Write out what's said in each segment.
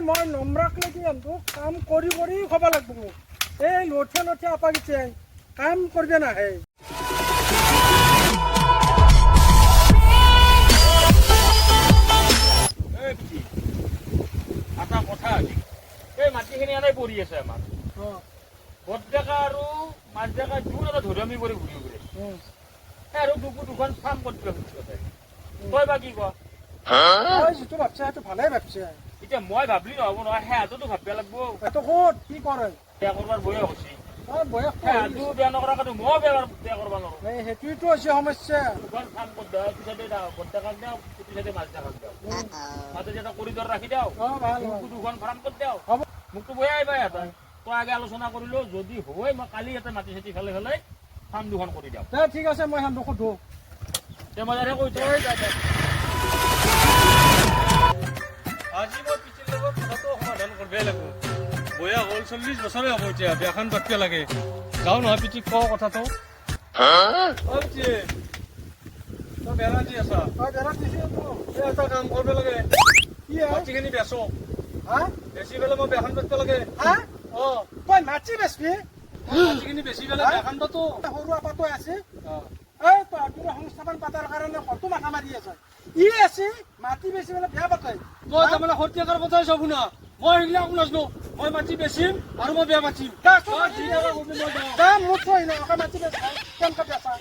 মই নম্ৰাক লাগি আনটো কাম কৰি কৰি খাব লাগিব মোক এই লঠিয়া আপা গিছে কাম কৰিবে নাহে এটা কথা এই মাটিখিনি এনেই পৰি আছে আমাৰ বৰডেকা আৰু মাজডেকা যোন এটা ধৰি কৰি ঘূৰি ঘূৰে আৰু দুখন ফাৰ্ম কৰি তই বা কি কোৱা যিটো ভাবছে সেইটো ভালে ভাবছে এতিয়া মই ভাবলি নহ'ব নহয় সেহাঁতোতো ভাবিব লাগিব এইটো ক'ত কি কৰে বেয়া কৰবাৰ বয়স হৈছে বয়স সেহাঁতো বেয়া নকৰাকৈ মই বেয়া কৰিব নোৱাৰো সেইটোৱেতো হৈছে সমস্যা দুখন ফাৰ্ম কৰি দিওঁ ইটো চাইডে বৰডেকাক দিওঁ ইটো চাইডে মাজডেকাক দিওঁ মাজত এটা কৰিডৰ ৰাখি দিওঁ দুখন ফাৰ্ম কৰি দিওঁ মোকতো বয়া আহিবা ইয়াতে তই আগে আলোচনা কৰিলো যদি হয় মই কালি ইয়াতে মাটি চাটি ফেলাই ফাৰ্ম দুখন কৰি দিওঁ ঠিক আছে মই এখন সোধো তে মই ইয়াতে কৈছো আজি মই পিঠিৰ লগত কথাটো সমাধান কৰিবই লাগিব বয়া হ'ল 40 বছৰে হ'ব এতিয়া বিয়াখন পাতিব লাগে যাওঁ নহয় পিঠিক কওঁ কথাটো পিঠি তই বেৰা দি আছা এটা কাম কৰিব লাগে মাটিখিনি বেচো বেচি পেলাই মই বিয়াখন পাতিব লাগে তই মাছি বেচবি মাটিখিনি বেচি পেলাই বিয়াখন পাতো সৰু আপাটো আছে সংস্থাপন পাতাৰ কাৰণে কতো মাথা মাৰি আছে ই আছে মাটি বেচি পেলাই বিয়া পাতে তই তাৰমানে সত্যাকাৰ কথাই চাব না মই সেইবিলাক নাজানো মই মাটি বেচিম আৰু মই বিয়া পাতিম মোক থৈ লওঁ মাটি বেচা কেনেকৈ বেচা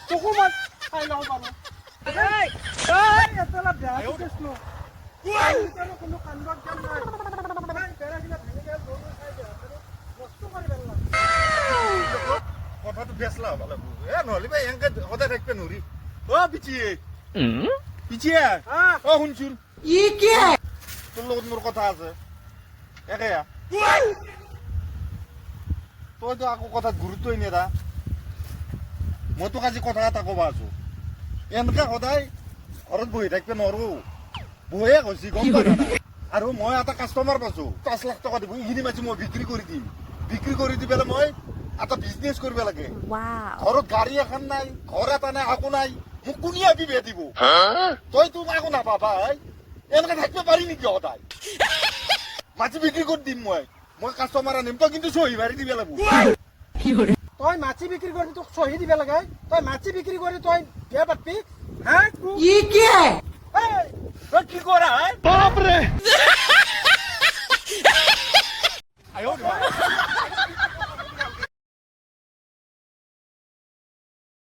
তোকো মই খাই ল'ব পাৰোঁ বেয়া বেচলো কোনো কান্দত যাম নাই বস্তু কৰি পেলাম কথাটো বেচলা হ'ব লাগিব নহ'লে বা এনেকে সদায় থাকিব নোৱাৰি পিঠিয়ে পিঠিয়ে শুনচোন তোৰ লগত মোৰ কথা আছে একেয়া তইতো আকৌ কথাত গুৰুত্বই নেদা মই তোক আজি কথা এটা ক'বা আছো এনেকে সদায় ঘৰত বহি থাকিব নোৱাৰো বহে কৈছি গম পাই আৰু মই এটা কাষ্টমাৰ পাইছো 5 লাখ টকা দিব এইখিনি মাছি মই বিক্ৰী কৰি দিম বিক্ৰী কৰি দি পেলাই মই এটা বিজনেছ কৰিব লাগে ঘৰত গাড়ী এখন নাই ঘৰ এটা নাই একো নাই মোক কোনে বিবে দিব তই তোক একো নাপাবা এনেকে থাকিব পাৰি নেকি সদায় মাছি বিক্ৰী কৰি দিম মই কাষ্টমাৰ আনিম তই কিন্তু চহী মাৰি দিব লাগিব তই মাছি বিক্ৰী কৰি তোক চহী দিব লাগে তই মাছি বিক্ৰী কৰি তই বিয়া পাতবি তই কি কৰা বাপৰে